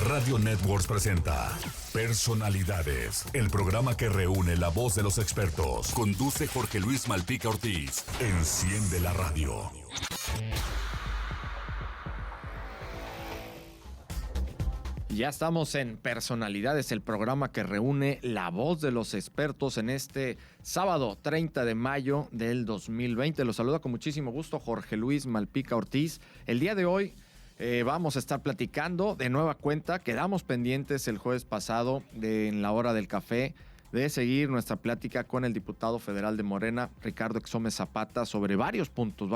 Radio Networks presenta Personalidades, el programa que reúne la voz de los expertos. Conduce Jorge Luis Malpica Ortiz. Enciende la radio. Ya estamos en Personalidades, el programa que reúne la voz de los expertos en este sábado 30 de mayo del 2020. Los saluda con muchísimo gusto Jorge Luis Malpica Ortiz. El día de hoy vamos a estar platicando de nueva cuenta. Quedamos pendientes el jueves pasado en la hora del café de seguir nuestra plática con el diputado federal de Morena, Ricardo Exome Zapata, sobre varios puntos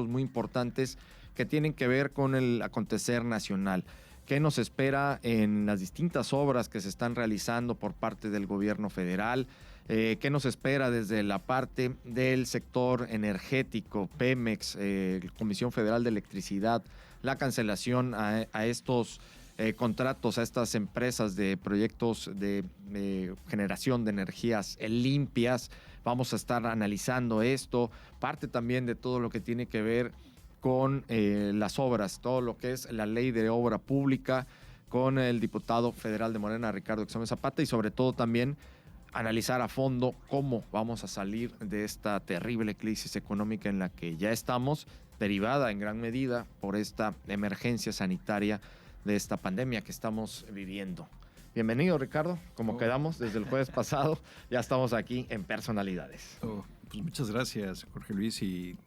muy importantes que tienen que ver con el acontecer nacional. ¿Qué nos espera en las distintas obras que se están realizando por parte del gobierno federal? ¿Qué nos espera desde la parte del sector energético, Pemex, Comisión Federal de Electricidad, la cancelación a estos contratos, a estas empresas de proyectos de generación de energías limpias? Vamos a estar analizando esto, parte también de todo lo que tiene que ver con las obras, todo lo que es la ley de obra pública, con el diputado federal de Morena, Ricardo Exome Zapata, y sobre todo también analizar a fondo cómo vamos a salir de esta terrible crisis económica en la que ya estamos, derivada en gran medida por esta emergencia sanitaria de esta pandemia que estamos viviendo. Bienvenido, Ricardo. Como quedamos desde el jueves pasado, ya estamos aquí en Personalidades. Pues muchas gracias, Jorge Luis, y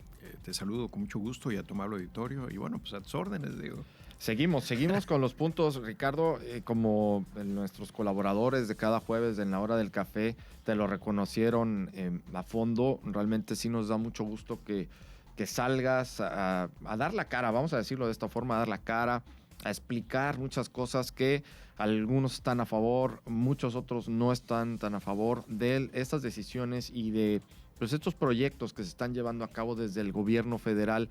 te saludo con mucho gusto y a tu amable auditorio. Y bueno, pues a tus órdenes, digo. Seguimos con los puntos, Ricardo. Como nuestros colaboradores de cada jueves en la hora del café te lo reconocieron a fondo. Realmente sí nos da mucho gusto que salgas a dar la cara, vamos a decirlo de esta forma, a dar la cara, a explicar muchas cosas que algunos están a favor, muchos otros no están tan a favor de estas decisiones y de estos proyectos que se están llevando a cabo desde el gobierno federal,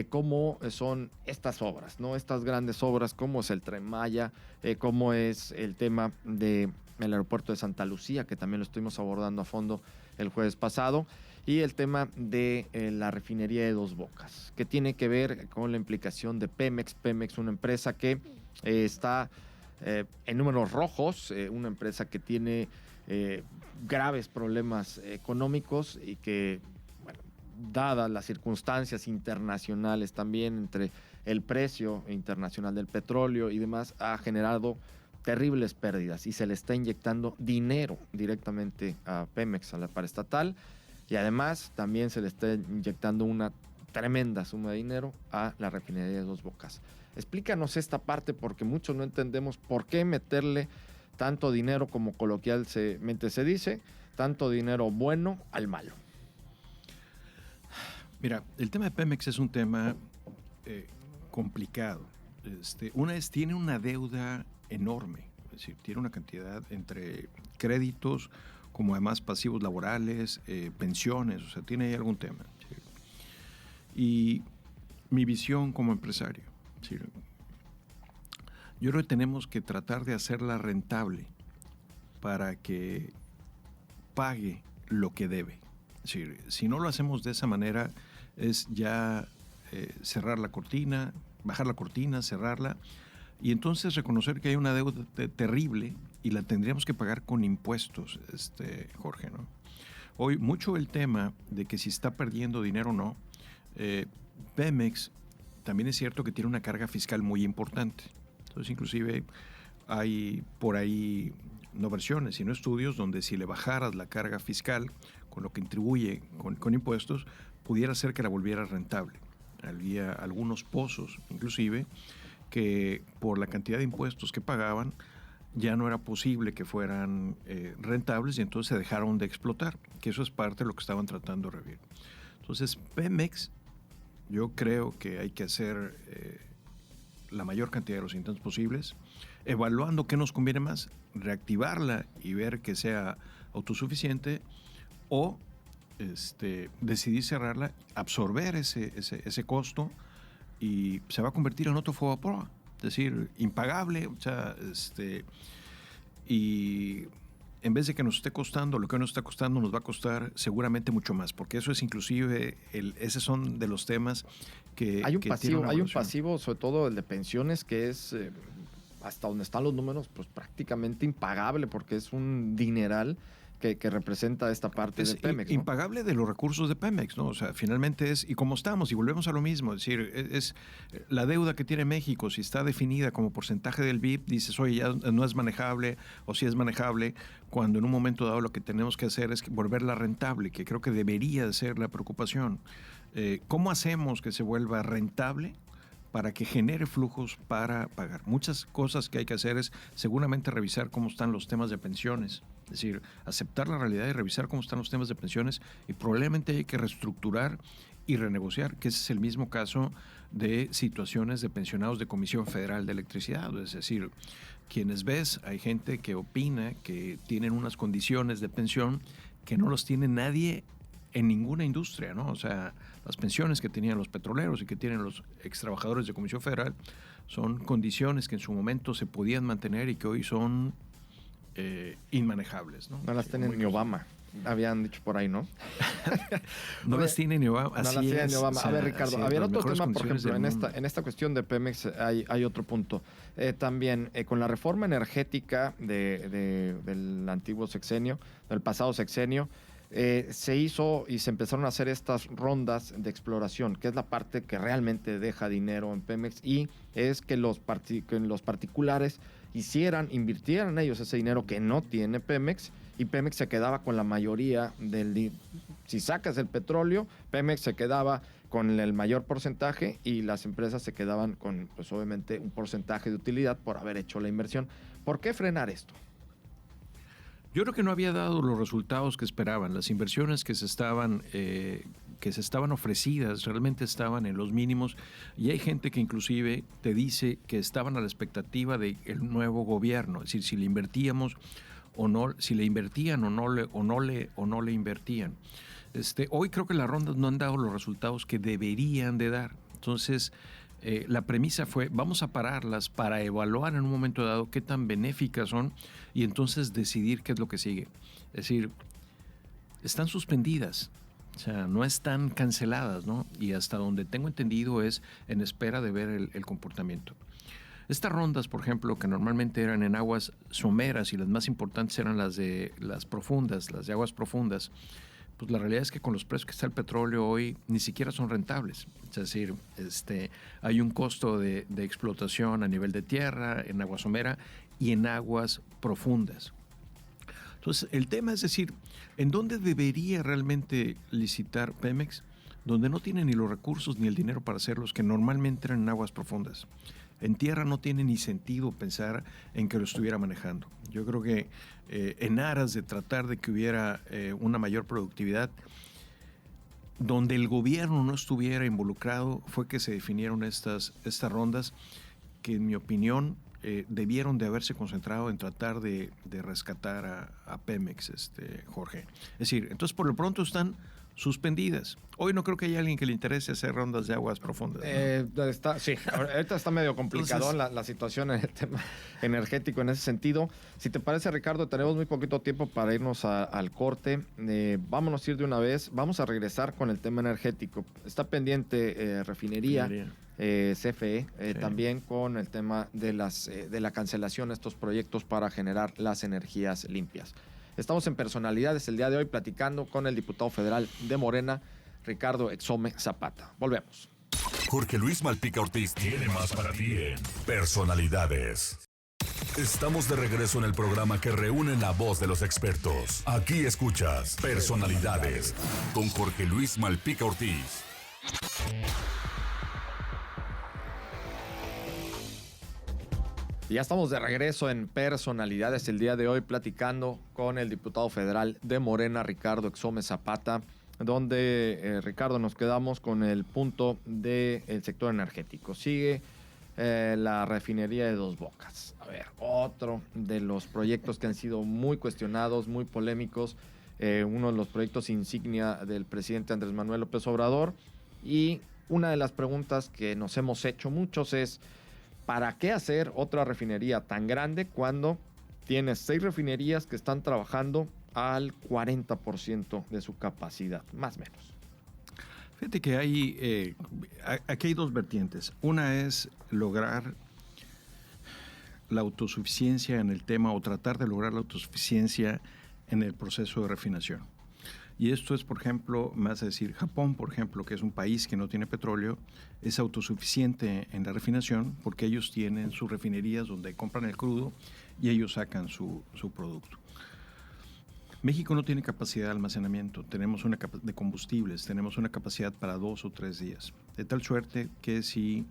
como son estas obras, ¿no? Estas grandes obras, como es el Tren Maya, como es el tema del aeropuerto de Santa Lucía, que también lo estuvimos abordando a fondo el jueves pasado, y el tema de la refinería de Dos Bocas, que tiene que ver con la implicación de Pemex. Pemex, una empresa que está en números rojos, una empresa que tiene graves problemas económicos y que, bueno, dadas las circunstancias internacionales también entre el precio internacional del petróleo y demás, ha generado terribles pérdidas y se le está inyectando dinero directamente a Pemex, a la paraestatal, y además también se le está inyectando una tremenda suma de dinero a la refinería de Dos Bocas. Explícanos esta parte, porque muchos no entendemos por qué meterle tanto dinero, como coloquialmente se dice, tanto dinero bueno al malo. Mira, el tema de Pemex es un tema complicado. Tiene una deuda enorme, es decir, tiene una cantidad entre créditos, como además pasivos laborales, pensiones, o sea, tiene ahí algún tema. ¿Sí? Y mi visión como empresario, ¿sí? Yo creo que tenemos que tratar de hacerla rentable para que pague lo que debe. Es decir, si no lo hacemos de esa manera, es ya cerrar la cortina, bajar la cortina, cerrarla, y entonces reconocer que hay una deuda terrible y la tendríamos que pagar con impuestos, Jorge, ¿no? Hoy mucho el tema de que si está perdiendo dinero o no. Pemex también es cierto que tiene una carga fiscal muy importante. Entonces, inclusive hay por ahí no versiones, sino estudios donde si le bajaras la carga fiscal con lo que contribuye con impuestos, pudiera ser que la volviera rentable. Había algunos pozos, inclusive, que por la cantidad de impuestos que pagaban, ya no era posible que fueran rentables, y entonces se dejaron de explotar, que eso es parte de lo que estaban tratando de revivir. Entonces, Pemex, yo creo que hay que hacer la mayor cantidad de los intentos posibles, evaluando qué nos conviene más, reactivarla y ver que sea autosuficiente, o decidir cerrarla, absorber ese costo, y se va a convertir en otro Fobaproa, es decir, impagable, o sea, y en vez de que nos esté costando lo que nos está costando, nos va a costar seguramente mucho más, porque eso es inclusive, esos son de los temas que... Hay un pasivo, sobre todo el de pensiones, que es hasta donde están los números, pues prácticamente impagable, porque es un dineral que representa esta parte de Pemex, ¿no? Impagable de los recursos de Pemex, ¿no? O sea, finalmente y como estamos, y volvemos a lo mismo, es decir, es la deuda que tiene México, si está definida como porcentaje del PIB, dices, oye, ya no es manejable, o si es manejable, cuando en un momento dado lo que tenemos que hacer es volverla rentable, que creo que debería de ser la preocupación. ¿Cómo hacemos que se vuelva rentable para que genere flujos para pagar? Muchas cosas que hay que hacer es seguramente revisar cómo están los temas de pensiones. Es decir, aceptar la realidad y revisar cómo están los temas de pensiones, y probablemente hay que reestructurar y renegociar, que ese es el mismo caso de situaciones de pensionados de Comisión Federal de Electricidad. Es decir, quienes ves, hay gente que opina que tienen unas condiciones de pensión que no los tiene nadie en ninguna industria, ¿no? O sea, las pensiones que tenían los petroleros y que tienen los extrabajadores de Comisión Federal son condiciones que en su momento se podían mantener y que hoy son inmanejables, ¿no? No las tiene ni Obama, habían dicho por ahí, ¿no? No las tiene ni Obama. No las tiene ni Obama. A ver, Ricardo, había otro tema, por ejemplo, en esta cuestión de Pemex hay otro punto. También con la reforma energética del antiguo sexenio, del pasado sexenio, se hizo y se empezaron a hacer estas rondas de exploración, que es la parte que realmente deja dinero en Pemex, y es que los particulares invirtieran ellos ese dinero que no tiene Pemex, y Pemex se quedaba con la mayoría si sacas el petróleo, Pemex se quedaba con el mayor porcentaje y las empresas se quedaban con, pues obviamente, un porcentaje de utilidad por haber hecho la inversión. ¿Por qué frenar esto? Yo creo que no había dado los resultados que esperaban. Las inversiones que se estaban ofrecidas realmente estaban en los mínimos, y hay gente que inclusive te dice que estaban a la expectativa del nuevo gobierno, es decir, si le invertíamos o no, si le invertían o no le invertían. Hoy creo que las rondas no han dado los resultados que deberían de dar. Entonces, la premisa fue, vamos a pararlas para evaluar en un momento dado qué tan benéficas son y entonces decidir qué es lo que sigue. Es decir, están suspendidas, o sea, no están canceladas, ¿no? Y hasta donde tengo entendido es en espera de ver el comportamiento. Estas rondas, por ejemplo, que normalmente eran en aguas someras y las más importantes eran las de aguas profundas, pues la realidad es que con los precios que está el petróleo hoy ni siquiera son rentables. Es decir, hay un costo de explotación a nivel de tierra, en agua somera y en aguas profundas. Entonces, el tema es decir, ¿en dónde debería realmente licitar Pemex? Donde no tiene ni los recursos ni el dinero para hacerlos, que normalmente eran en aguas profundas. En tierra no tiene ni sentido pensar en que lo estuviera manejando. Yo creo que en aras de tratar de que hubiera una mayor productividad, donde el gobierno no estuviera involucrado, fue que se definieron estas rondas que, en mi opinión, debieron de haberse concentrado en tratar de rescatar a Pemex, Jorge. Es decir, entonces por lo pronto están suspendidas. Hoy no creo que haya alguien que le interese hacer rondas de aguas profundas, ¿no? Sí, ahorita está medio complicado la situación en el tema energético en ese sentido. Si te parece, Ricardo, tenemos muy poquito tiempo para irnos al corte. Vámonos a ir de una vez. Vamos a regresar con el tema energético. Está pendiente refinería. CFE, sí. También con el tema de la cancelación de estos proyectos para generar las energías limpias. Estamos en Personalidades el día de hoy platicando con el diputado federal de Morena, Ricardo Exome Zapata. Volvemos. Jorge Luis Malpica Ortiz tiene más para ti en Personalidades. Estamos de regreso en el programa que reúne la voz de los expertos. Aquí escuchas Personalidades con Jorge Luis Malpica Ortiz. Ya estamos de regreso en Personalidades el día de hoy platicando con el diputado federal de Morena, Ricardo Exome Zapata, donde, Ricardo, nos quedamos con el punto del sector energético. Sigue la refinería de Dos Bocas. A ver, otro de los proyectos que han sido muy cuestionados, muy polémicos, uno de los proyectos insignia del presidente Andrés Manuel López Obrador, y una de las preguntas que nos hemos hecho muchos es: ¿para qué hacer otra refinería tan grande cuando tienes 6 refinerías que están trabajando al 40% de su capacidad, más o menos? Fíjate que aquí hay dos vertientes. Una es lograr la autosuficiencia en el tema o tratar de lograr la autosuficiencia en el proceso de refinación. Y esto es, por ejemplo, más a decir, Japón, por ejemplo, que es un país que no tiene petróleo, es autosuficiente en la refinación porque ellos tienen sus refinerías donde compran el crudo y ellos sacan su producto. México no tiene capacidad de almacenamiento, tenemos de combustibles, tenemos una capacidad para 2 o 3 días. De tal suerte que si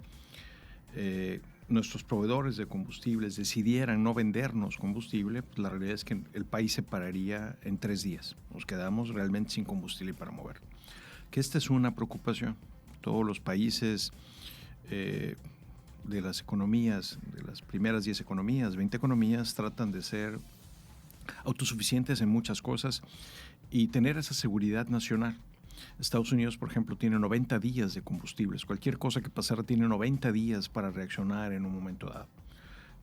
nuestros proveedores de combustibles decidieran no vendernos combustible, pues la realidad es que el país se pararía en 3 días. Nos quedamos realmente sin combustible para mover. Que esta es una preocupación. Todos los países de las economías, de las primeras 10 economías, 20 economías, tratan de ser autosuficientes en muchas cosas y tener esa seguridad nacional. Estados Unidos, por ejemplo, tiene 90 días de combustibles. Cualquier cosa que pasara tiene 90 días para reaccionar en un momento dado.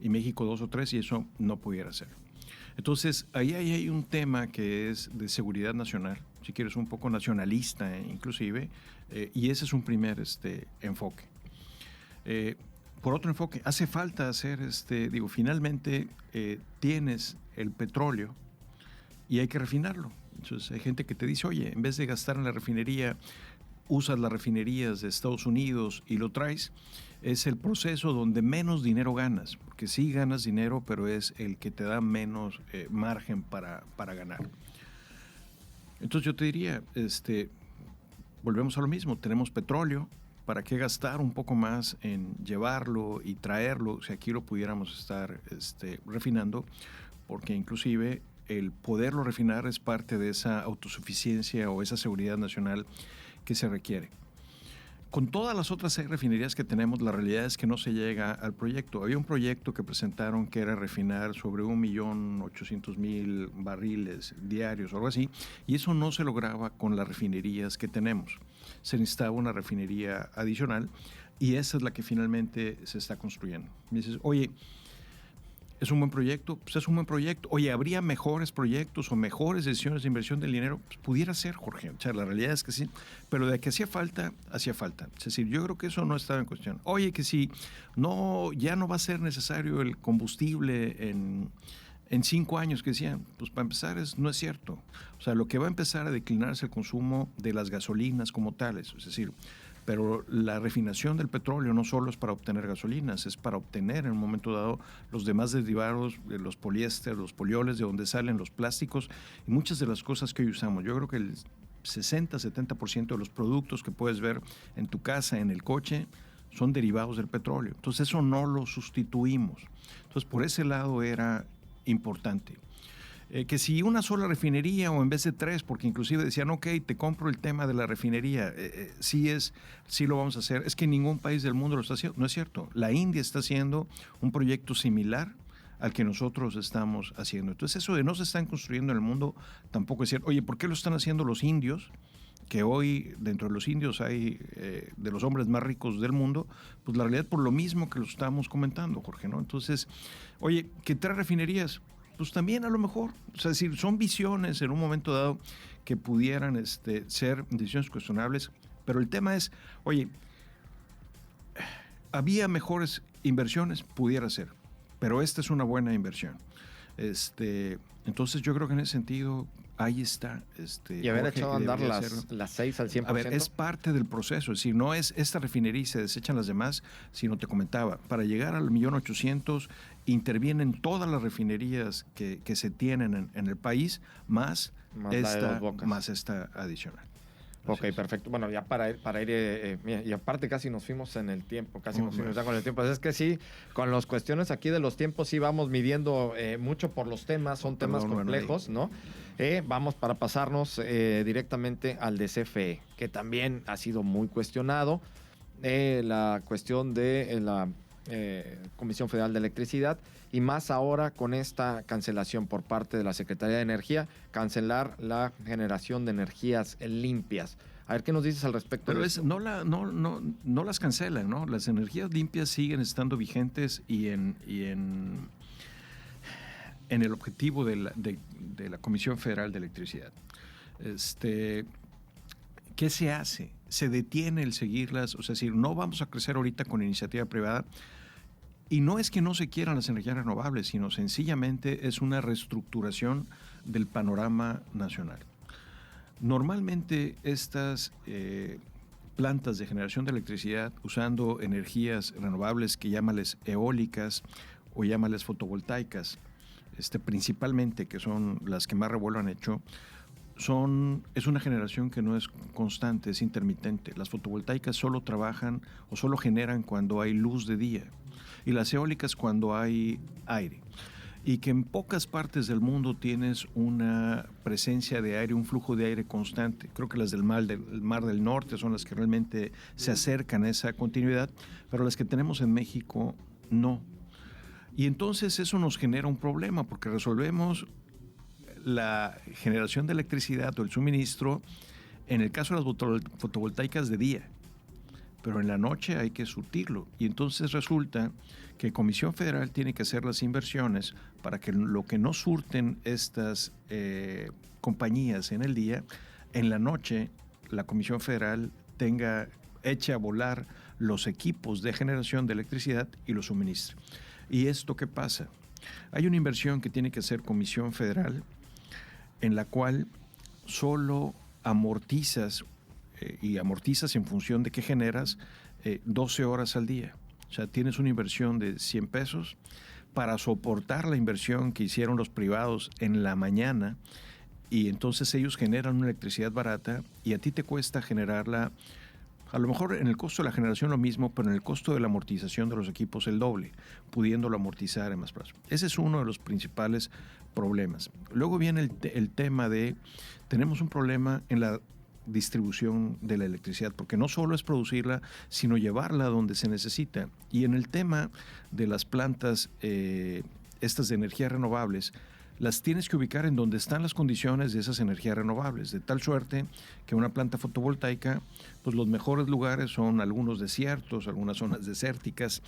Y México 2 o 3 y eso no pudiera ser. Entonces, ahí hay un tema que es de seguridad nacional, si quieres un poco nacionalista inclusive, y ese es un primer enfoque. Por otro enfoque, hace falta hacer, finalmente tienes el petróleo y hay que refinarlo. Entonces hay gente que te dice, oye, en vez de gastar en la refinería, usas las refinerías de Estados Unidos y lo traes. Es el proceso donde menos dinero ganas, porque sí ganas dinero, pero es el que te da menos margen para ganar. Entonces yo te diría, volvemos a lo mismo, tenemos petróleo, ¿para qué gastar un poco más en llevarlo y traerlo si aquí lo pudiéramos estar refinando? Porque inclusive el poderlo refinar es parte de esa autosuficiencia o esa seguridad nacional que se requiere. Con todas las otras 6 refinerías que tenemos, la realidad es que no se llega al proyecto. Había un proyecto que presentaron que era refinar sobre 1.800.000 barriles diarios o algo así, y eso no se lograba con las refinerías que tenemos. Se necesitaba una refinería adicional y esa es la que finalmente se está construyendo. Me dices, oye, ¿es un buen proyecto? Pues es un buen proyecto. Oye, ¿habría mejores proyectos o mejores decisiones de inversión del dinero? Pues pudiera ser, Jorge. O sea, la realidad es que sí. Pero de que hacía falta, hacía falta. Es decir, yo creo que eso no estaba en cuestión. Oye, que si ya no va a ser necesario el combustible en 5 años, que decían, pues para empezar no es cierto. O sea, lo que va a empezar a declinar es el consumo de las gasolinas como tales. Es decir, pero la refinación del petróleo no solo es para obtener gasolinas, es para obtener en un momento dado los demás derivados, los poliéster, los polioles, de donde salen los plásticos y muchas de las cosas que hoy usamos. Yo creo que el 60-70% de los productos que puedes ver en tu casa, en el coche, son derivados del petróleo. Entonces eso no lo sustituimos. Entonces por ese lado era importante. Que si una sola refinería o en vez de 3, porque inclusive decían, ok, te compro el tema de la refinería, sí lo vamos a hacer. Es que ningún país del mundo lo está haciendo. No es cierto. La India está haciendo un proyecto similar al que nosotros estamos haciendo. Entonces eso de no se están construyendo en el mundo tampoco es cierto. Oye, ¿por qué lo están haciendo los indios? Que hoy dentro de los indios hay de los hombres más ricos del mundo, pues la realidad por lo mismo que lo estamos comentando, Jorge, ¿no? Entonces, oye, que 3 refinerías, pues también a lo mejor, o sea, es decir, son visiones en un momento dado que pudieran ser decisiones cuestionables, pero el tema es, oye, ¿había mejores inversiones? Pudiera ser, pero esta es una buena inversión. Entonces yo creo que en ese sentido ahí está. Y haber echado a andar las 6 al 100%. A ver, es parte del proceso. Es decir, no es esta refinería y se desechan las demás, sino te comentaba, para llegar al 1.800.000 intervienen todas las refinerías que se tienen en el país, más esta adicional. Ok, perfecto. Bueno, ya para ir mira, y aparte casi nos fuimos en el tiempo, nos fuimos ya con el tiempo. Es que sí, con las cuestiones aquí de los tiempos sí vamos midiendo mucho por los temas, son temas complejos, ¿no? Vamos para pasarnos directamente al de CFE, que también ha sido muy cuestionado. La cuestión de la Comisión Federal de Electricidad y más ahora con esta cancelación por parte de la Secretaría de Energía, cancelar la generación de energías limpias. A ver qué nos dices al respecto. Pero no las cancelan, ¿no? Las energías limpias siguen estando vigentes y en el objetivo de la Comisión Federal de Electricidad. ¿Qué se hace? Se detiene el seguirlas, o sea, si no vamos a crecer ahorita con iniciativa privada. Y no es que no se quieran las energías renovables, sino sencillamente es una reestructuración del panorama nacional. Normalmente estas plantas de generación de electricidad usando energías renovables, que llámales eólicas o llámales fotovoltaicas, principalmente, que son las que más revuelo han hecho, es una generación que no es constante, es intermitente. Las fotovoltaicas solo trabajan o solo generan cuando hay luz de día, y las eólicas cuando hay aire. Y que en pocas partes del mundo tienes una presencia de aire, un flujo de aire constante. Creo que las del Mar del Norte son las que realmente se acercan a esa continuidad, pero las que tenemos en México no. Y entonces eso nos genera un problema, porque resolvemos la generación de electricidad o el suministro, en el caso de las fotovoltaicas, de día, pero en la noche hay que surtirlo. Y entonces resulta que Comisión Federal tiene que hacer las inversiones para que lo que no surten estas compañías en el día, en la noche la Comisión Federal eche a volar los equipos de generación de electricidad y los suministre. ¿Y esto qué pasa? Hay una inversión que tiene que hacer Comisión Federal, en la cual solo amortizas, y amortizas en función de qué generas, 12 horas al día. O sea, tienes una inversión de 100 pesos para soportar la inversión que hicieron los privados en la mañana, y entonces ellos generan una electricidad barata y a ti te cuesta generarla, a lo mejor en el costo de la generación lo mismo, pero en el costo de la amortización de los equipos el doble, pudiéndolo amortizar en más plazo. Ese es uno de los principales problemas. Luego viene el tema de, tenemos un problema en la distribución de la electricidad, porque no solo es producirla, sino llevarla donde se necesita. Y en el tema de las plantas estas de energías renovables, las tienes que ubicar en donde están las condiciones de esas energías renovables, de tal suerte que una planta fotovoltaica, pues los mejores lugares son algunos desiertos, algunas zonas desérticas,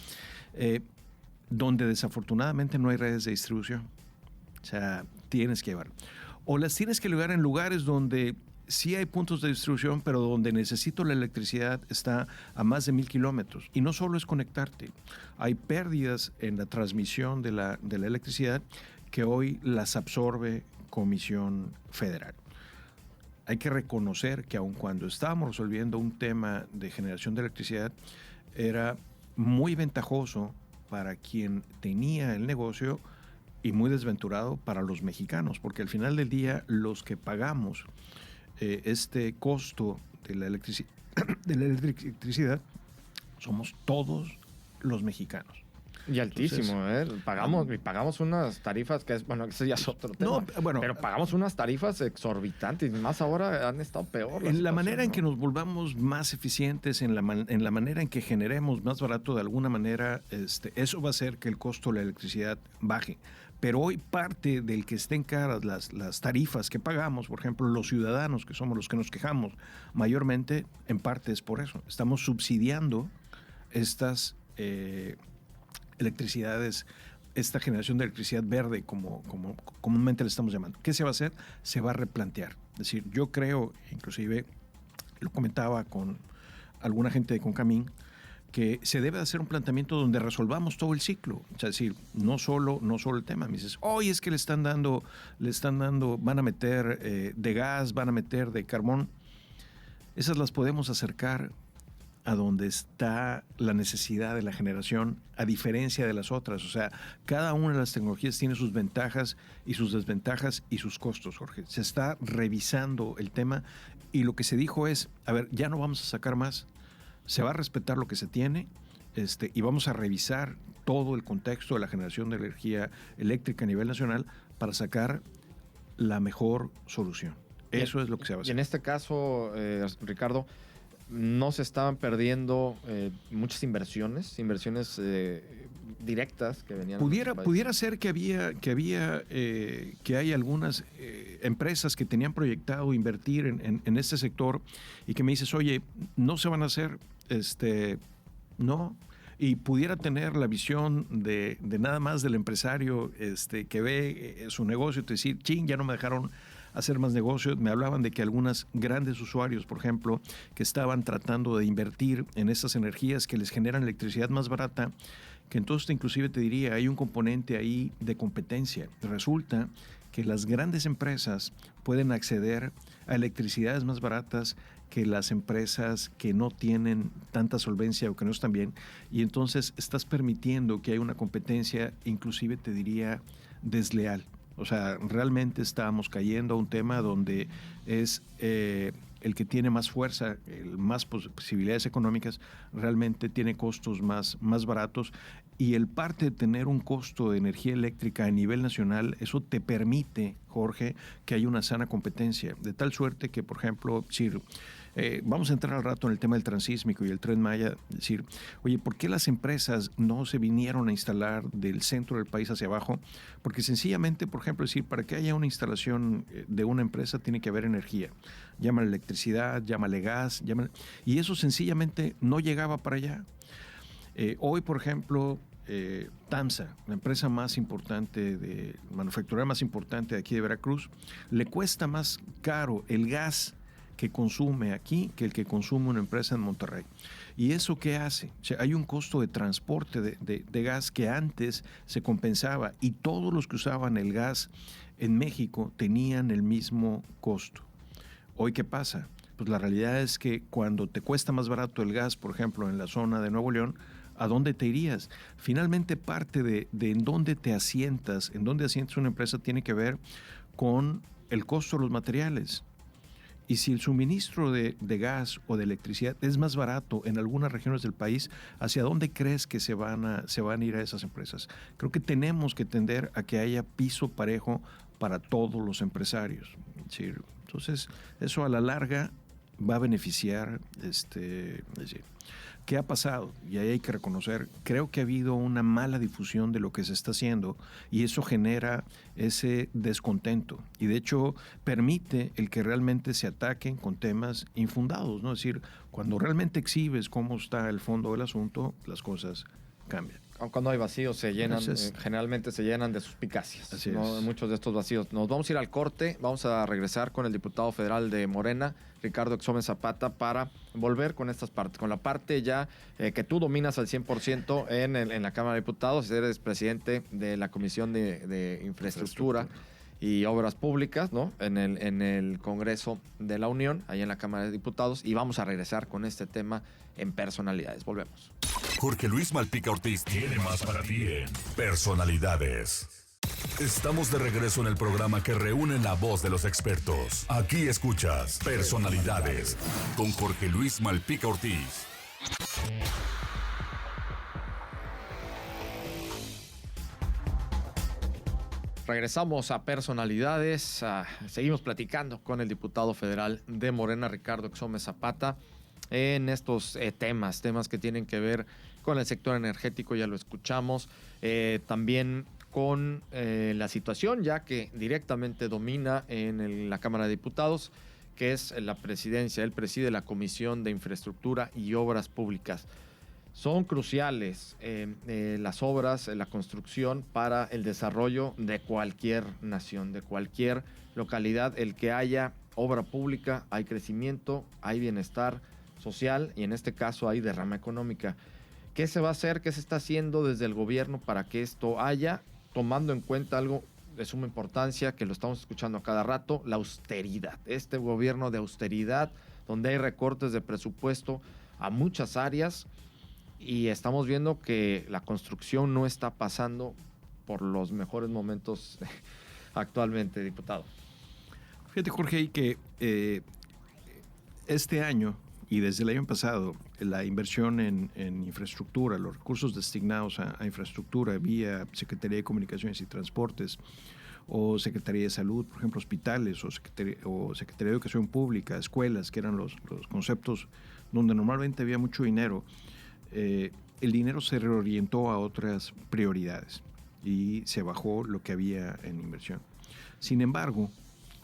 donde desafortunadamente no hay redes de distribución. O sea, tienes que llevar. O las tienes que llevar en lugares donde sí hay puntos de distribución, pero donde necesito la electricidad está a más de 1000 kilómetros. Y no solo es conectarte, hay pérdidas en la transmisión de la electricidad que hoy las absorbe Comisión Federal. Hay que reconocer que aun cuando estábamos resolviendo un tema de generación de electricidad, era muy ventajoso para quien tenía el negocio y muy desventurado para los mexicanos, porque al final del día los que pagamos este costo de la electricidad somos todos los mexicanos. Y altísimo, Entonces, pagamos unas tarifas que es, bueno, ese ya es otro tema. No, bueno, pero pagamos unas tarifas exorbitantes, más ahora han estado peor. En la manera en que nos volvamos más eficientes, en la manera en que generemos más barato de alguna manera, eso va a hacer que el costo de la electricidad baje. Pero hoy parte del que estén caras las tarifas que pagamos, por ejemplo, los ciudadanos, que somos los que nos quejamos mayormente, en parte es por eso. Estamos subsidiando estas electricidades, esta generación de electricidad verde, como comúnmente le estamos llamando. ¿Qué se va a hacer? Se va a replantear. Es decir, yo creo, inclusive lo comentaba con alguna gente de Concamín, que se debe hacer un planteamiento donde resolvamos todo el ciclo. O sea, es decir, no solo el tema. Me dices, oye, es que le están dando, van a meter de gas, van a meter de carbón. Esas las podemos acercar a donde está la necesidad de la generación, a diferencia de las otras. O sea, cada una de las tecnologías tiene sus ventajas y sus desventajas y sus costos, Jorge. Se está revisando el tema y lo que se dijo es, a ver, ya no vamos a sacar más, se va a respetar lo que se tiene y vamos a revisar todo el contexto de la generación de energía eléctrica a nivel nacional para sacar la mejor solución. Eso es lo que se va a hacer. Y en este caso, Ricardo, no se estaban perdiendo muchas inversiones directas que venían. Pudiera ser que hay algunas empresas que tenían proyectado invertir en este sector y que me dices, oye, no se van a hacer, no. Y pudiera tener la visión de nada más del empresario que ve su negocio y te decir, ching, ya no me dejaron hacer más negocios. Me hablaban de que algunos grandes usuarios, por ejemplo, que estaban tratando de invertir en estas energías que les generan electricidad más barata, que entonces inclusive te diría, hay un componente ahí de competencia. Resulta que las grandes empresas pueden acceder a electricidades más baratas que las empresas que no tienen tanta solvencia o que no están bien, y entonces estás permitiendo que haya una competencia, inclusive te diría desleal. O sea, realmente estamos cayendo a un tema donde es el que tiene más fuerza, más posibilidades económicas, realmente tiene costos más baratos, y el parte de tener un costo de energía eléctrica a nivel nacional, eso te permite, Jorge, que haya una sana competencia, de tal suerte que, por ejemplo, vamos a entrar al rato en el tema del transísmico y el Tren Maya, decir, oye, ¿por qué las empresas no se vinieron a instalar del centro del país hacia abajo? Porque sencillamente, por ejemplo, decir, para que haya una instalación de una empresa tiene que haber energía. Llámale electricidad, llámale gas, y eso sencillamente no llegaba para allá. Hoy, por ejemplo, TAMSA, la empresa más importante, manufacturera más importante de aquí de Veracruz, le cuesta más caro el gas que consume aquí que el que consume una empresa en Monterrey. ¿Y eso qué hace? O sea, hay un costo de transporte de gas que antes se compensaba, y todos los que usaban el gas en México tenían el mismo costo. ¿Hoy qué pasa? Pues la realidad es que cuando te cuesta más barato el gas, por ejemplo, en la zona de Nuevo León, ¿a dónde te irías? Finalmente, parte de en dónde te asientas, en dónde asientas una empresa, tiene que ver con el costo de los materiales. Y si el suministro de gas o de electricidad es más barato en algunas regiones del país, ¿hacia dónde crees que se van a ir a esas empresas? Creo que tenemos que tender a que haya piso parejo para todos los empresarios. ¿Sí? Entonces, eso a la larga va a beneficiar. ¿Qué ha pasado? Y ahí hay que reconocer, creo que ha habido una mala difusión de lo que se está haciendo, y eso genera ese descontento, y de hecho permite el que realmente se ataquen con temas infundados, ¿no? Es decir, cuando realmente exhibes cómo está el fondo del asunto, las cosas cambian. Cuando hay vacíos se llenan, generalmente se llenan de suspicacias, ¿no? Muchos de estos vacíos. Nos vamos a ir al corte, vamos a regresar con el diputado federal de Morena, Ricardo Exome Zapata, para volver con estas partes, con la parte ya que tú dominas al 100% en la Cámara de Diputados. Eres presidente de la Comisión de Infraestructura y Obras Públicas, ¿no? En el Congreso de la Unión, ahí en la Cámara de Diputados, y vamos a regresar con este tema en Personalidades. Volvemos. Jorge Luis Malpica Ortiz tiene más para ti en Personalidades. Estamos de regreso en el programa que reúne la voz de los expertos. Aquí escuchas Personalidades con Jorge Luis Malpica Ortiz. Regresamos a Personalidades. Seguimos platicando con el diputado federal de Morena, Ricardo Exome Zapata, en estos temas que tienen que ver con el sector energético, ya lo escuchamos, también con la situación ya que directamente domina en la Cámara de Diputados, que es la presidencia. Él preside la Comisión de Infraestructura y Obras Públicas. Son cruciales las obras, la construcción para el desarrollo de cualquier nación, de cualquier localidad. El que haya obra pública, hay crecimiento, hay bienestar social, y en este caso hay derrama económica. ¿Qué se va a hacer? ¿Qué se está haciendo desde el gobierno para que esto haya, tomando en cuenta algo de suma importancia que lo estamos escuchando a cada rato, la austeridad? Este gobierno de austeridad, donde hay recortes de presupuesto a muchas áreas, y estamos viendo que la construcción no está pasando por los mejores momentos actualmente, diputado. Fíjate, Jorge, que este año y desde el año pasado, la inversión en infraestructura, los recursos destinados a infraestructura vía Secretaría de Comunicaciones y Transportes o Secretaría de Salud, por ejemplo, hospitales o Secretaría de Educación Pública, escuelas, que eran los conceptos donde normalmente había mucho dinero, el dinero se reorientó a otras prioridades y se bajó lo que había en inversión. Sin embargo,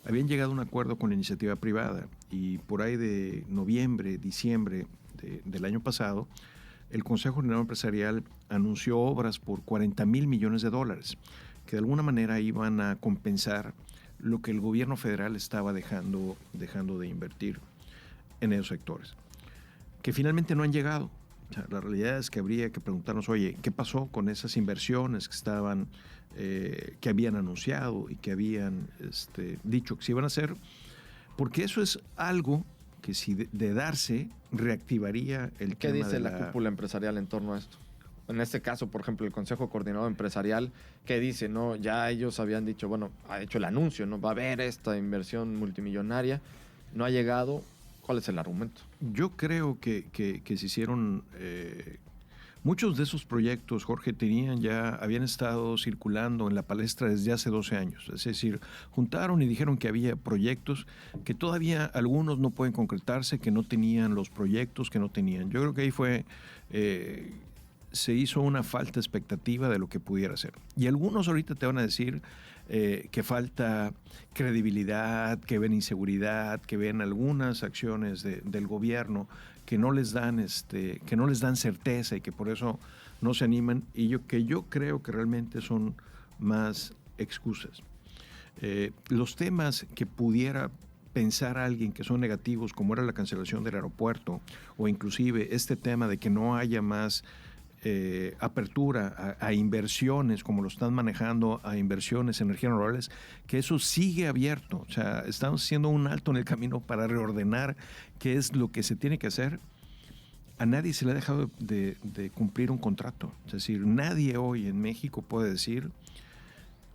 habían llegado a un acuerdo con la iniciativa privada, y por ahí de noviembre, diciembre del año pasado, el Consejo General Empresarial anunció obras por $40,000 millones, que de alguna manera iban a compensar lo que el gobierno federal estaba dejando de invertir en esos sectores, que finalmente no han llegado. O sea, la realidad es que habría que preguntarnos, oye, ¿qué pasó con esas inversiones que estaban, que habían anunciado y que habían dicho que se iban a hacer? Porque eso es algo que si de darse, reactivaría el ¿Qué tema dice de la cúpula empresarial en torno a esto? En este caso, por ejemplo, el Consejo Coordinador Empresarial, ¿qué dice? ¿No? Ya ellos habían dicho, bueno, ha hecho el anuncio, ¿no? Va a haber esta inversión multimillonaria, no ha llegado. ¿Cuál es el argumento? Yo creo que se hicieron muchos de esos proyectos, Jorge, habían estado circulando en la palestra desde hace 12 años. Es decir, juntaron y dijeron que había proyectos que todavía algunos no pueden concretarse, que no tenían los proyectos, que no tenían. Yo creo que ahí se hizo una falta de expectativa de lo que pudiera ser. Y algunos ahorita te van a decir que falta credibilidad, que ven inseguridad, que ven algunas acciones del gobierno que no les dan certeza y que por eso no se animan, y yo creo que realmente son más excusas. Los temas que pudiera pensar a alguien que son negativos, como era la cancelación del aeropuerto, o inclusive este tema de que no haya más apertura a inversiones, como lo están manejando, a inversiones en energías renovables, que eso sigue abierto. O sea, estamos haciendo un alto en el camino para reordenar qué es lo que se tiene que hacer. A nadie se le ha dejado de cumplir un contrato. Es decir, nadie hoy en México puede decir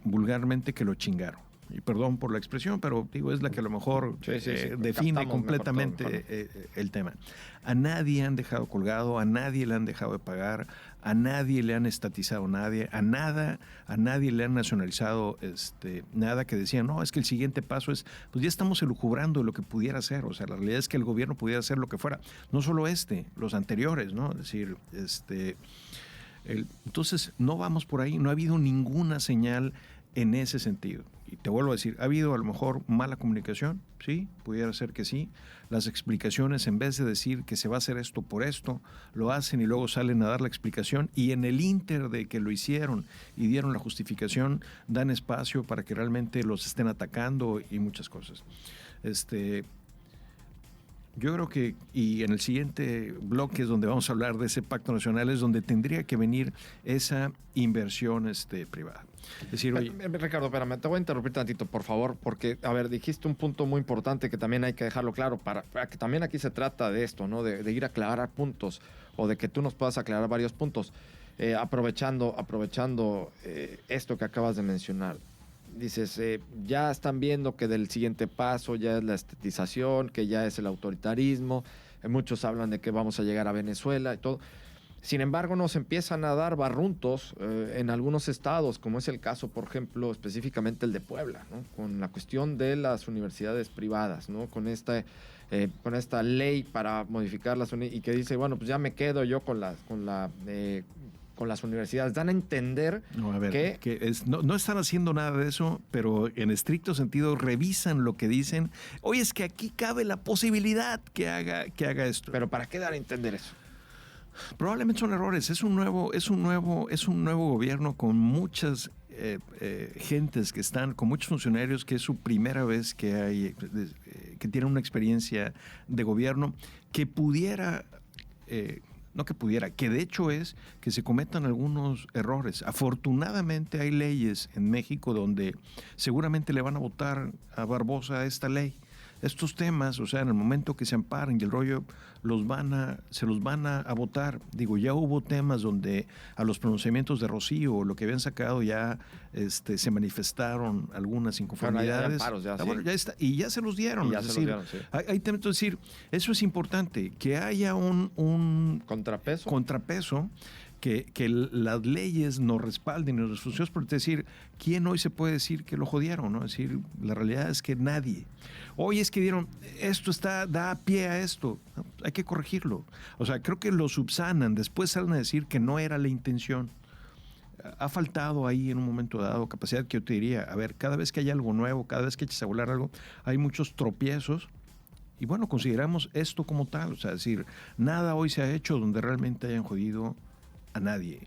vulgarmente que lo chingaron. Y perdón por la expresión, pero digo, es la que a lo mejor define completamente el tema. A nadie han dejado colgado, a nadie le han dejado de pagar, a nadie le han estatizado a nadie le han nacionalizado nada, que decían, no, es que el siguiente paso es, pues ya estamos elucubrando lo que pudiera ser. O sea, la realidad es que el gobierno pudiera hacer lo que fuera, no solo los anteriores, ¿no? Es decir, entonces no vamos por ahí, no ha habido ninguna señal en ese sentido. Y te vuelvo a decir, ¿ha habido a lo mejor mala comunicación? Sí, pudiera ser que sí. Las explicaciones, en vez de decir que se va a hacer esto por esto, lo hacen y luego salen a dar la explicación, y en el ínter de que lo hicieron y dieron la justificación, dan espacio para que realmente los estén atacando y muchas cosas. Yo creo que, y en el siguiente bloque es donde vamos a hablar de ese pacto nacional, es donde tendría que venir esa inversión privada. Es decir, oye, Ricardo, espérame, te voy a interrumpir tantito, por favor, porque, a ver, dijiste un punto muy importante que también hay que dejarlo claro, para que también aquí se trata de esto, ¿no? De ir a aclarar puntos, o de que tú nos puedas aclarar varios puntos, aprovechando esto que acabas de mencionar. Dices, ya están viendo que del siguiente paso ya es la estetización, que ya es el autoritarismo, muchos hablan de que vamos a llegar a Venezuela y todo. Sin embargo, nos empiezan a dar barruntos en algunos estados, como es el caso, por ejemplo, específicamente el de Puebla, ¿no? Con la cuestión de las universidades privadas, ¿no? Con esta ley para modificar y que dice, bueno, pues ya me quedo yo con las universidades. Dan a entender no están haciendo nada de eso, pero en estricto sentido revisan lo que dicen. Oye, es que aquí cabe la posibilidad que haga esto. Pero ¿para qué dar a entender eso? Probablemente son errores. Es un nuevo gobierno con muchas gentes que están, con muchos funcionarios, que es su primera vez que tienen una experiencia de gobierno, que que de hecho es que se cometan algunos errores. Afortunadamente hay leyes en México donde seguramente le van a votar a Barbosa esta ley. Estos temas, o sea, en el momento que se amparen y el rollo, se los van a votar. Digo, ya hubo temas donde a los pronunciamientos de Rocío, lo que habían sacado, ya se manifestaron algunas inconformidades. Ya está, y ya se los dieron. Hay temas, es decir, eso es importante, que haya un contrapeso, que las leyes nos respalden y nos funcionen, por decir, ¿quién hoy se puede decir que lo jodieron? ¿No? Es decir, la realidad es que nadie. Hoy es que dieron, esto da pie a esto, ¿no? Hay que corregirlo. O sea, creo que lo subsanan, después salen a decir que no era la intención. Ha faltado ahí en un momento dado capacidad, que yo te diría, a ver, cada vez que hay algo nuevo, cada vez que echas a volar algo, hay muchos tropiezos. Y bueno, consideramos esto como tal. O sea, es decir, nada hoy se ha hecho donde realmente hayan jodido a nadie.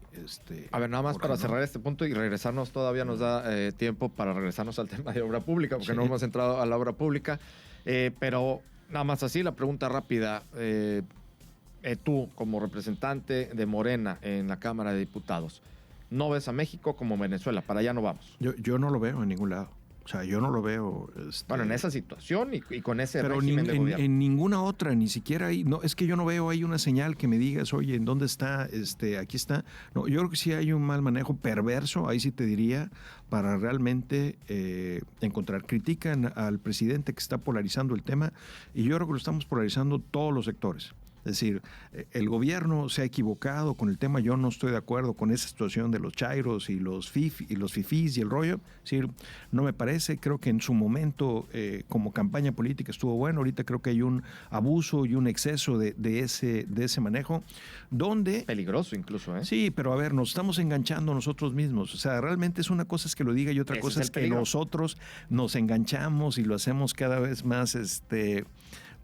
A ver, nada más para cerrar este punto y regresarnos, todavía nos da tiempo para regresarnos al tema de obra pública, porque no hemos entrado a la obra pública, pero nada más así, la pregunta rápida. tú como representante de Morena en la Cámara de Diputados, ¿no ves a México como Venezuela? Para allá no vamos. Yo no lo veo en ningún lado. O sea, yo no lo veo. Bueno, en esa situación y con ese pero régimen de gobierno. En ninguna otra, ni siquiera ahí. No, es que yo no veo ahí una señal que me digas, oye, ¿en dónde está? Aquí está. No, yo creo que sí hay un mal manejo perverso, ahí sí te diría, para realmente encontrar. Critican al presidente que está polarizando el tema, y yo creo que lo estamos polarizando todos los sectores. Es decir, el gobierno se ha equivocado con el tema. Yo no estoy de acuerdo con esa situación de los chairos y los fifís y el rollo. Es decir, no me parece. Creo que en su momento, como campaña política, estuvo bueno. Ahorita creo que hay un abuso y un exceso de ese manejo. Donde, peligroso incluso, ¿eh? Sí, pero a ver, nos estamos enganchando nosotros mismos. O sea, realmente es una cosa es que lo diga y otra cosa es que nosotros nos enganchamos y lo hacemos cada vez más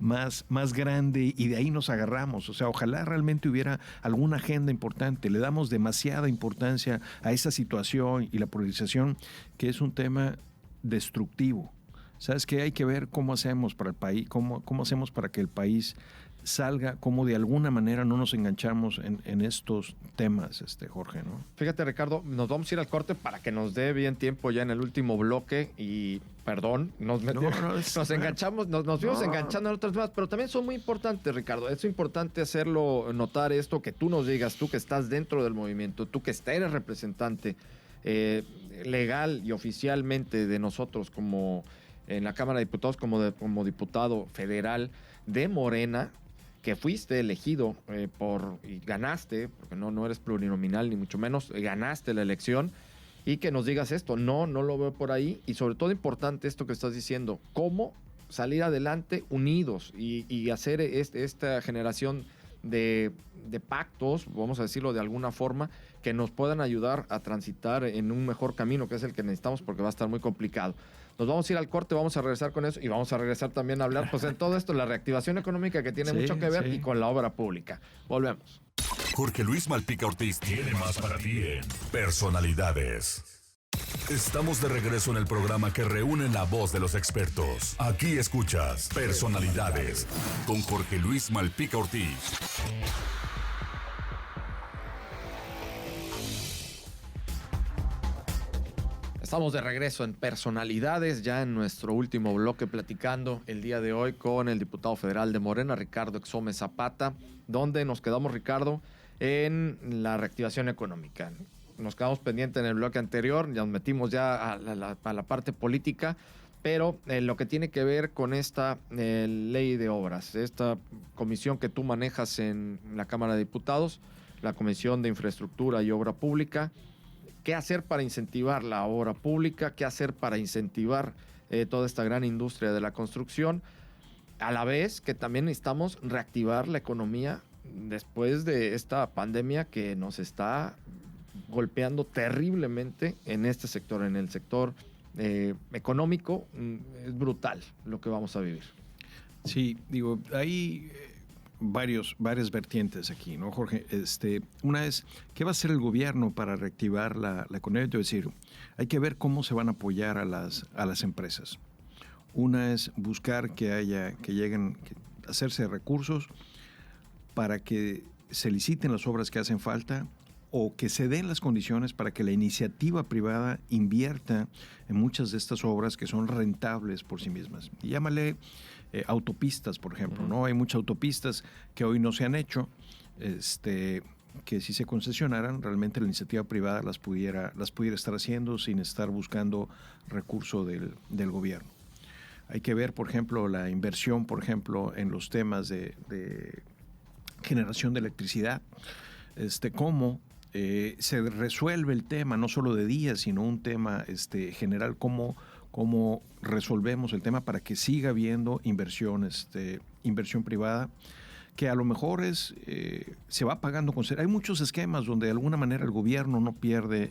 más grande, y de ahí nos agarramos. O sea, ojalá realmente hubiera alguna agenda importante. Le damos demasiada importancia a esa situación y la polarización, que es un tema destructivo. ¿Sabes qué? Hay que ver cómo hacemos para el país, cómo hacemos para que el país salga, cómo de alguna manera no nos enganchamos en estos temas, Jorge, ¿no? Fíjate, Ricardo, nos vamos a ir al corte para que nos dé bien tiempo ya en el último bloque y, perdón, nos enganchamos, nos fuimos enganchando en otros temas, pero también son muy importantes, Ricardo. Es importante hacerlo notar esto, que tú nos digas, tú que estás dentro del movimiento, tú que eres representante legal y oficialmente de nosotros como en la Cámara de Diputados, como diputado federal de Morena, que fuiste elegido y ganaste, porque no eres plurinominal ni mucho menos, ganaste la elección, y que nos digas esto, no lo veo por ahí, y sobre todo importante esto que estás diciendo, cómo salir adelante unidos y hacer esta generación de pactos, vamos a decirlo de alguna forma, que nos puedan ayudar a transitar en un mejor camino, que es el que necesitamos, porque va a estar muy complicado. Nos vamos a ir al corte, vamos a regresar con eso y vamos a regresar también a hablar, pues en todo esto, la reactivación económica que tiene mucho que ver y con la obra pública. Volvemos. Jorge Luis Malpica Ortiz tiene más para ti en Personalidades. Estamos de regreso en el programa que reúne la voz de los expertos. Aquí escuchas Personalidades con Jorge Luis Malpica Ortiz. Estamos de regreso en Personalidades, ya en nuestro último bloque, platicando el día de hoy con el diputado federal de Morena, Ricardo Exome Zapata, donde nos quedamos, Ricardo, en la reactivación económica. Nos quedamos pendientes en el bloque anterior, ya nos metimos ya a la parte política, pero lo que tiene que ver con esta ley de obras, esta comisión que tú manejas en la Cámara de Diputados, la Comisión de Infraestructura y Obra Pública. ¿Qué hacer para incentivar la obra pública? ¿Qué hacer para incentivar toda esta gran industria de la construcción? A la vez que también necesitamos reactivar la economía después de esta pandemia que nos está golpeando terriblemente en este sector, en el sector económico. Es brutal lo que vamos a vivir. Sí, digo, hay varias vertientes aquí, ¿no, Jorge? Una es, ¿qué va a hacer el gobierno para reactivar la economía? Es decir, hay que ver cómo se van a apoyar a las empresas. Una es buscar que hacerse recursos para que se liciten las obras que hacen falta, o que se den las condiciones para que la iniciativa privada invierta en muchas de estas obras que son rentables por sí mismas. Y llámale autopistas, por ejemplo, ¿no? Hay muchas autopistas que hoy no se han hecho, que si se concesionaran, realmente la iniciativa privada las pudiera estar haciendo sin estar buscando recurso del gobierno. Hay que ver, por ejemplo, la inversión, por ejemplo, en los temas de generación de electricidad, cómo se resuelve el tema, no solo de días, sino un tema general, cómo resolvemos el tema para que siga habiendo inversión privada, que a lo mejor se va pagando con... Hay muchos esquemas donde de alguna manera el gobierno no pierde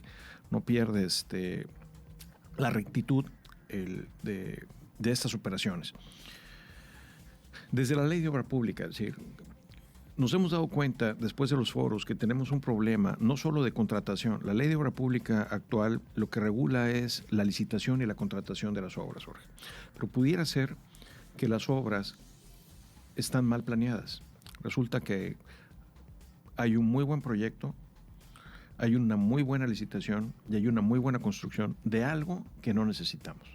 la rectitud de estas operaciones. Desde la ley de obra pública, es decir, nos hemos dado cuenta después de los foros que tenemos un problema no solo de contratación. La ley de obra pública actual lo que regula es la licitación y la contratación de las obras, Jorge. Pero pudiera ser que las obras están mal planeadas. Resulta que hay un muy buen proyecto, hay una muy buena licitación y hay una muy buena construcción de algo que no necesitamos.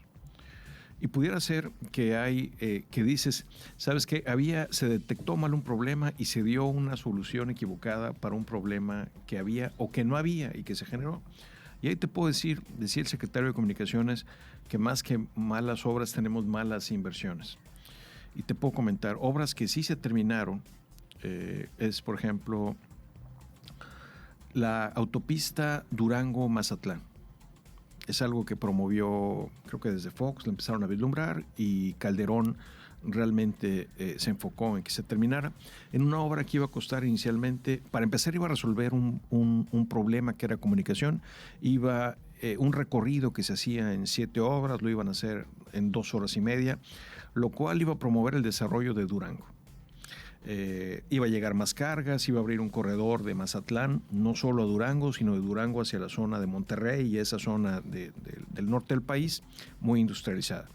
Y pudiera ser que hay, que dices, ¿sabes qué? Se detectó mal un problema y se dio una solución equivocada para un problema que había o que no había y que se generó. Y ahí te puedo decía el secretario de Comunicaciones, que más que malas obras tenemos malas inversiones. Y te puedo comentar, obras que sí se terminaron, es por ejemplo la autopista Durango-Mazatlán. Es algo que promovió, creo que desde Fox, lo empezaron a vislumbrar y Calderón realmente se enfocó en que se terminara en una obra que iba a costar inicialmente, para empezar iba a resolver un problema que era comunicación, un recorrido que se hacía en 7 horas, lo iban a hacer en 2 horas y media, lo cual iba a promover el desarrollo de Durango. Iba a llegar más cargas, iba a abrir un corredor de Mazatlán, no solo a Durango, sino de Durango hacia la zona de Monterrey y esa zona del norte del país, muy industrializada.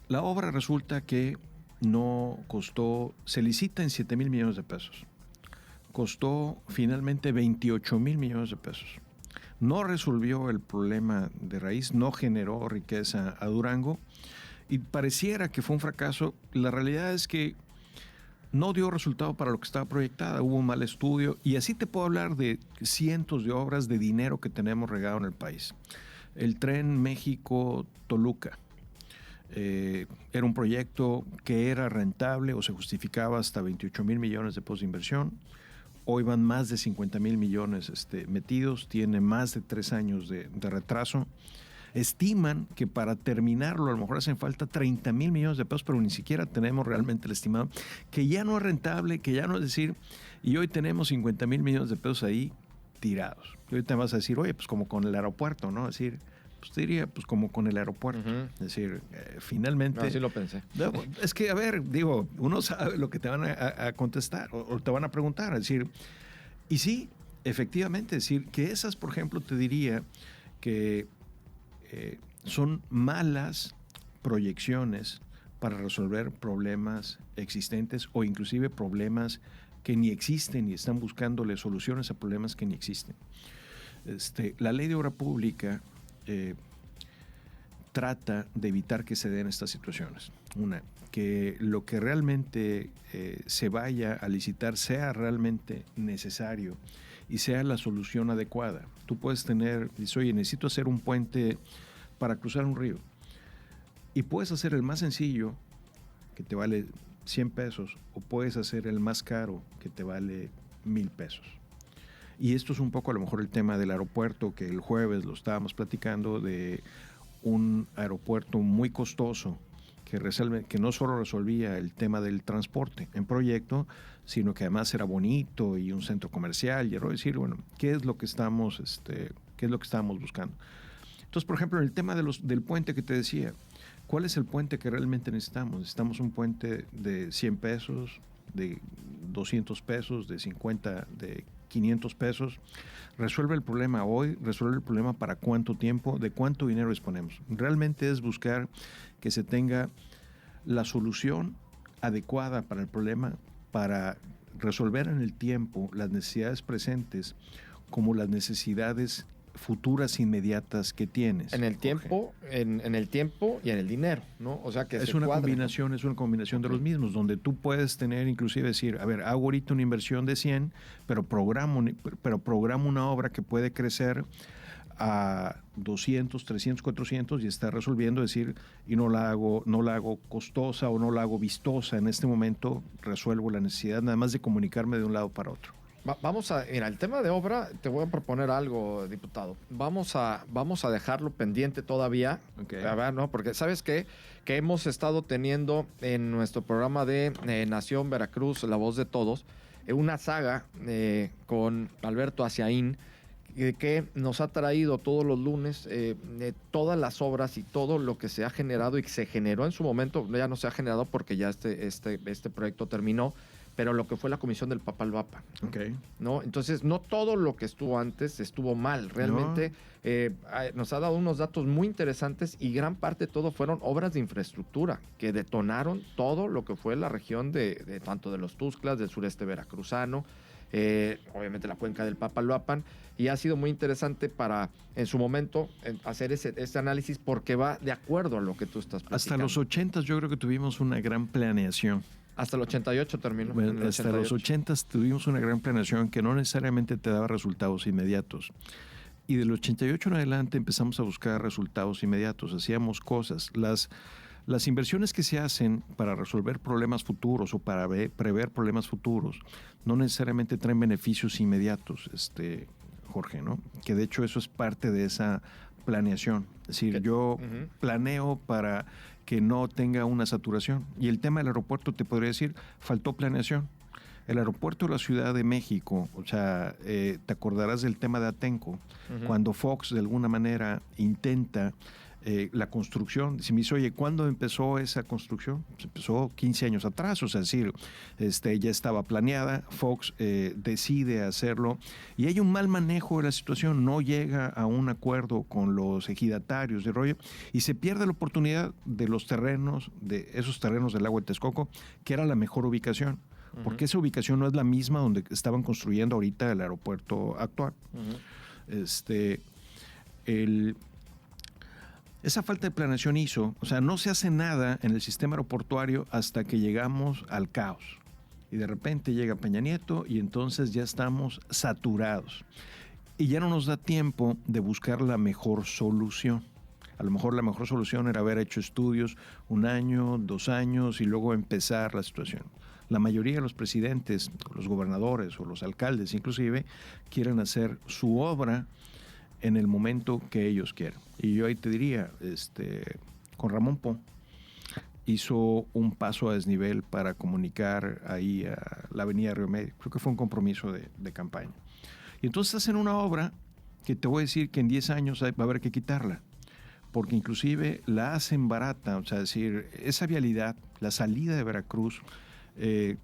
La obra resulta que no costó, se licita en 7,000 millones de pesos. Costó finalmente 28,000 millones de pesos. No resolvió el problema de raíz, no generó riqueza a Durango y pareciera que fue un fracaso. La realidad es que no dio resultado para lo que estaba proyectada, hubo un mal estudio y así te puedo hablar de cientos de obras de dinero que tenemos regado en el país. El tren México-Toluca. Era un proyecto que era rentable o se justificaba hasta 28,000 millones de pesos de inversión. Hoy van más de 50,000 millones metidos, tiene más de 3 años de retraso. Estiman que para terminarlo a lo mejor hacen falta 30,000 millones de pesos, pero ni siquiera tenemos realmente el estimado, que ya no es rentable, que ya no es decir, y hoy tenemos 50,000 millones de pesos ahí tirados. Y hoy te vas a decir, oye, pues como con el aeropuerto, ¿no? Es decir, pues te diría, pues como con el aeropuerto. Es decir, finalmente... No, así lo pensé. Es que, a ver, digo, uno sabe lo que te van a contestar o te van a preguntar. Es decir, y sí, efectivamente, es decir, que esas, por ejemplo, te diría que son malas proyecciones para resolver problemas existentes o inclusive problemas que ni existen y están buscándole soluciones a problemas que ni existen. La ley de obra pública trata de evitar que se den estas situaciones. Una, que lo que realmente se vaya a licitar sea realmente necesario y sea la solución adecuada. Tú puedes dices, oye, necesito hacer un puente para cruzar un río. Y puedes hacer el más sencillo, que te vale 100 pesos, o puedes hacer el más caro, que te vale 1,000 pesos. Y esto es un poco a lo mejor el tema del aeropuerto, que el jueves lo estábamos platicando, de un aeropuerto muy costoso, que no solo resolvía el tema del transporte en proyecto, sino que además era bonito y un centro comercial, y era decir, bueno, ¿qué es lo que estamos buscando? Entonces, por ejemplo, en el tema del puente que te decía, ¿cuál es el puente que realmente necesitamos? Necesitamos un puente de 100 pesos, de 200 pesos, de 50, de 500 pesos. Resuelve el problema hoy, resuelve el problema para cuánto tiempo, de cuánto dinero disponemos. Realmente es buscar que se tenga la solución adecuada para el problema, para resolver en el tiempo las necesidades presentes como las necesidades futuras inmediatas que tienes. En el tiempo, en el tiempo y en el dinero, ¿no? O sea que es una combinación de los mismos, donde tú puedes tener, inclusive decir, a ver, hago ahorita una inversión de 100, pero programo una obra que puede crecer a 200, 300, 400 y está resolviendo, decir, y no la hago costosa o no la hago vistosa. En este momento resuelvo la necesidad nada más de comunicarme de un lado para otro. Mira, el tema de obra, te voy a proponer algo, diputado. Vamos a dejarlo pendiente todavía. Okay. A ver, ¿no? Porque, ¿sabes qué? Que hemos estado teniendo en nuestro programa de Nación Veracruz, La Voz de Todos, una saga con Alberto Aciaín, que nos ha traído todos los lunes todas las obras y todo lo que se ha generado y que se generó en su momento. Ya no se ha generado porque ya este proyecto terminó, pero lo que fue la comisión del Papaloapan. Okay. ¿No? Entonces, no todo lo que estuvo antes estuvo mal. Realmente nos ha dado unos datos muy interesantes y gran parte de todo fueron obras de infraestructura que detonaron todo lo que fue la región de tanto de los Tuxtlas, del sureste veracruzano, obviamente la cuenca del Papaloapan, y ha sido muy interesante para, en su momento, hacer ese análisis porque va de acuerdo a lo que tú estás platicando. Hasta los 80 yo creo que tuvimos una gran planeación. Hasta el 88 terminó. Bueno, hasta los 80 tuvimos una gran planeación que no necesariamente te daba resultados inmediatos. Y del 88 en adelante empezamos a buscar resultados inmediatos. Hacíamos cosas. Las inversiones que se hacen para resolver problemas futuros o para prever problemas futuros no necesariamente traen beneficios inmediatos, Jorge, ¿no? Que de hecho eso es parte de esa planeación. Es decir, yo planeo para que no tenga una saturación. Y el tema del aeropuerto, te podría decir, faltó planeación. El aeropuerto de la Ciudad de México, o sea, te acordarás del tema de Atenco, cuando Fox de alguna manera intenta la construcción. Si me dice, oye, ¿cuándo empezó esa construcción? Pues empezó 15 años atrás, o sea, es decir, ya estaba planeada, Fox decide hacerlo y hay un mal manejo de la situación, no llega a un acuerdo con los ejidatarios de rollo y se pierde la oportunidad de los terrenos, de esos terrenos del lago de Texcoco, que era la mejor ubicación. Porque esa ubicación no es la misma donde estaban construyendo ahorita el aeropuerto actual. Esa falta de planeación hizo, o sea, no se hace nada en el sistema aeroportuario hasta que llegamos al caos. Y de repente llega Peña Nieto y entonces ya estamos saturados. Y ya no nos da tiempo de buscar la mejor solución. A lo mejor la mejor solución era haber hecho estudios 1 año, 2 años y luego empezar la situación. La mayoría de los presidentes, los gobernadores o los alcaldes inclusive, quieren hacer su obra en el momento que ellos quieran. Y yo ahí te diría, con Ramón Pó, hizo un paso a desnivel para comunicar ahí a la avenida Río Medio. Creo que fue un compromiso de campaña. Y entonces hacen una obra que te voy a decir que en 10 años va a haber que quitarla, porque inclusive la hacen barata, o sea, decir, esa vialidad, la salida de Veracruz, en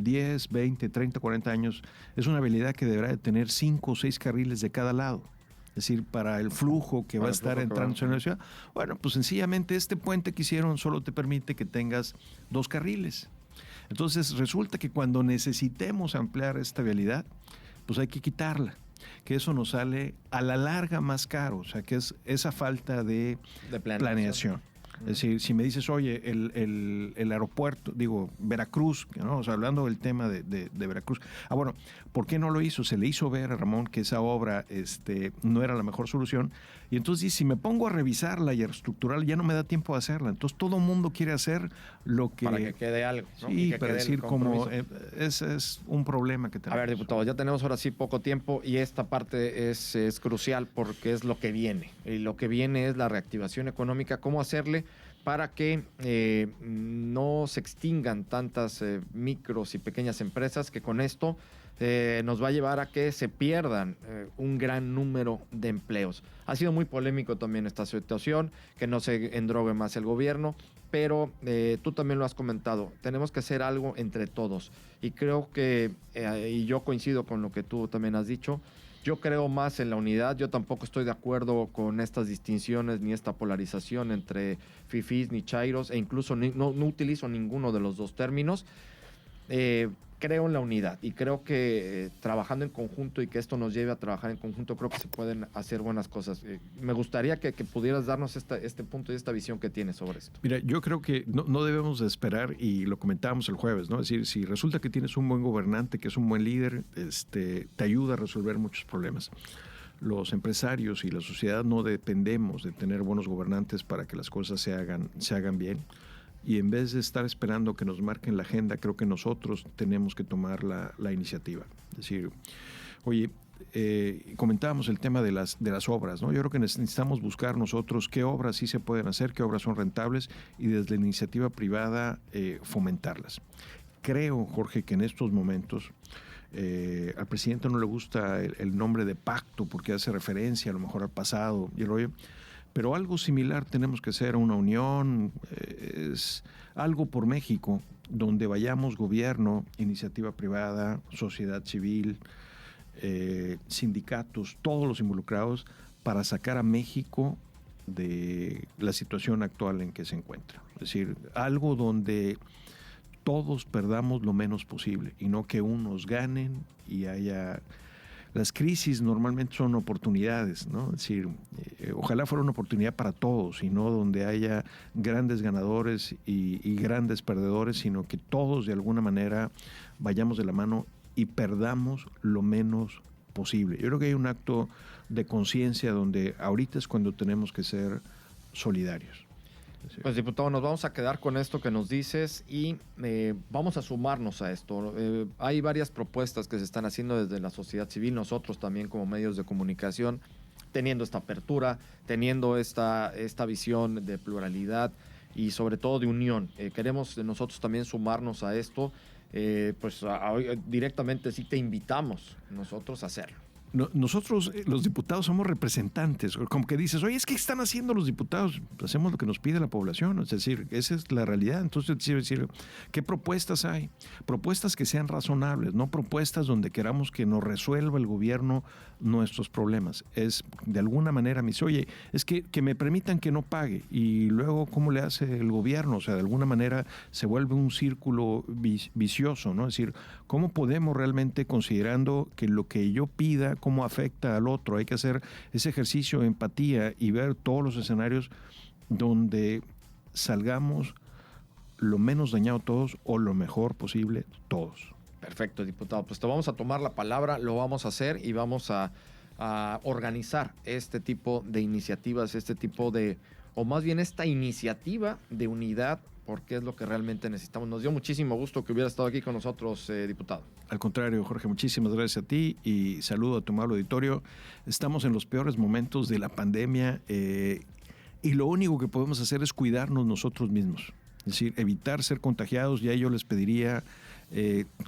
10, 20, 30, 40 años, es una vialidad que deberá de tener 5 o 6 carriles de cada lado. Es decir, para el flujo que va a estar entrando en la ciudad. Bueno, pues sencillamente este puente que hicieron solo te permite que tengas 2 carriles. Entonces resulta que cuando necesitemos ampliar esta vialidad, pues hay que quitarla. Que eso nos sale a la larga más caro. O sea, que es esa falta de planeación. Es decir, si me dices, oye, el aeropuerto, digo, Veracruz, ¿no? O sea, hablando del tema de Veracruz. Bueno, ¿por qué no lo hizo? Se le hizo ver a Ramón que esa obra no era la mejor solución. Y entonces, si me pongo a revisarla y a reestructurarla, ya no me da tiempo de hacerla. Entonces, todo el mundo quiere hacer lo que... Para que quede algo, ¿no? Sí, para decir como... ese es un problema que tenemos. A ver, diputados, ya tenemos ahora sí poco tiempo y esta parte es crucial porque es lo que viene. Y lo que viene es la reactivación económica. ¿Cómo hacerle para que no se extingan tantas micros y pequeñas empresas que con esto nos va a llevar a que se pierdan un gran número de empleos? Ha sido muy polémico también esta situación, que no se endrogue más el gobierno, pero tú también lo has comentado, tenemos que hacer algo entre todos y creo que, y yo coincido con lo que tú también has dicho, yo creo más en la unidad. Yo tampoco estoy de acuerdo con estas distinciones ni esta polarización entre fifís ni chairos, e incluso no utilizo ninguno de los dos términos. Creo en la unidad y creo que trabajando en conjunto y que esto nos lleve a trabajar en conjunto, creo que se pueden hacer buenas cosas. Me gustaría que pudieras darnos este punto y esta visión que tienes sobre esto. Mira, yo creo que no debemos de esperar, y lo comentábamos el jueves, ¿no? Es decir, si resulta que tienes un buen gobernante, que es un buen líder, te ayuda a resolver muchos problemas. Los empresarios y la sociedad no dependemos de tener buenos gobernantes para que las cosas se hagan bien. Y en vez de estar esperando que nos marquen la agenda, creo que nosotros tenemos que tomar la iniciativa. Es decir, oye, comentábamos el tema de las obras, ¿no? Yo creo que necesitamos buscar nosotros qué obras sí se pueden hacer, qué obras son rentables y desde la iniciativa privada fomentarlas. Creo, Jorge, que en estos momentos al presidente no le gusta el nombre de pacto porque hace referencia a lo mejor al pasado y el rollo. Pero algo similar tenemos que hacer, una unión, es algo por México, donde vayamos gobierno, iniciativa privada, sociedad civil, sindicatos, todos los involucrados, para sacar a México de la situación actual en que se encuentra. Es decir, algo donde todos perdamos lo menos posible y no que unos ganen y haya... Las crisis normalmente son oportunidades, ¿no? Es decir, ojalá fuera una oportunidad para todos y no donde haya grandes ganadores y grandes perdedores, sino que todos de alguna manera vayamos de la mano y perdamos lo menos posible. Yo creo que hay un acto de conciencia donde ahorita es cuando tenemos que ser solidarios. Pues, diputado, nos vamos a quedar con esto que nos dices y vamos a sumarnos a esto. Hay varias propuestas que se están haciendo desde la sociedad civil, nosotros también como medios de comunicación, teniendo esta apertura, teniendo esta visión de pluralidad y sobre todo de unión. Queremos nosotros también sumarnos a esto, directamente sí te invitamos nosotros a hacerlo. Nosotros, los diputados, somos representantes. Como que dices, oye, es que están haciendo los diputados. Hacemos lo que nos pide la población. Es decir, esa es la realidad. Entonces, decir, ¿qué propuestas hay? Propuestas que sean razonables, no propuestas donde queramos que nos resuelva el gobierno nuestros problemas. Es, de alguna manera, me dice, oye, es que me permitan que no pague. Y luego, ¿cómo le hace el gobierno? O sea, de alguna manera se vuelve un círculo vicioso, ¿no? Es decir, ¿cómo podemos realmente, considerando que lo que yo pida, cómo afecta al otro? Hay que hacer ese ejercicio de empatía y ver todos los escenarios donde salgamos lo menos dañado todos o lo mejor posible todos. Perfecto, diputado. Pues te vamos a tomar la palabra, lo vamos a hacer y vamos a organizar este tipo de iniciativas, o más bien esta iniciativa de unidad, porque es lo que realmente necesitamos. Nos dio muchísimo gusto que hubiera estado aquí con nosotros, diputado. Al contrario, Jorge, muchísimas gracias a ti y saludo a tu amable auditorio. Estamos en los peores momentos de la pandemia y lo único que podemos hacer es cuidarnos nosotros mismos. Es decir, evitar ser contagiados. Ya yo les pediría,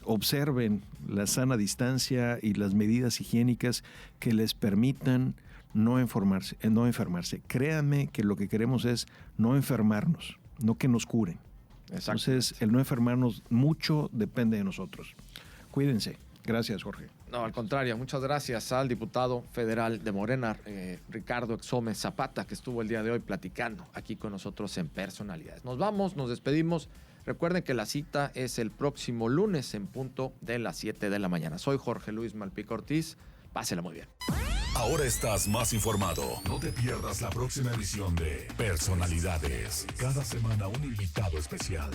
observen la sana distancia y las medidas higiénicas que les permitan no enfermarse. Créanme que lo que queremos es no enfermarnos, no que nos curen. Entonces, el no enfermarnos mucho depende de nosotros. Cuídense. Gracias, Jorge. No, al contrario, muchas gracias al diputado federal de Morena, Ricardo Exome Zapata, que estuvo el día de hoy platicando aquí con nosotros en Personalidades. Nos vamos, nos despedimos. Recuerden que la cita es el próximo lunes en punto de las 7 de la mañana. Soy Jorge Luis Malpica Ortiz. Pásela muy bien. Ahora estás más informado. No te pierdas la próxima edición de Personalidades. Cada semana un invitado especial.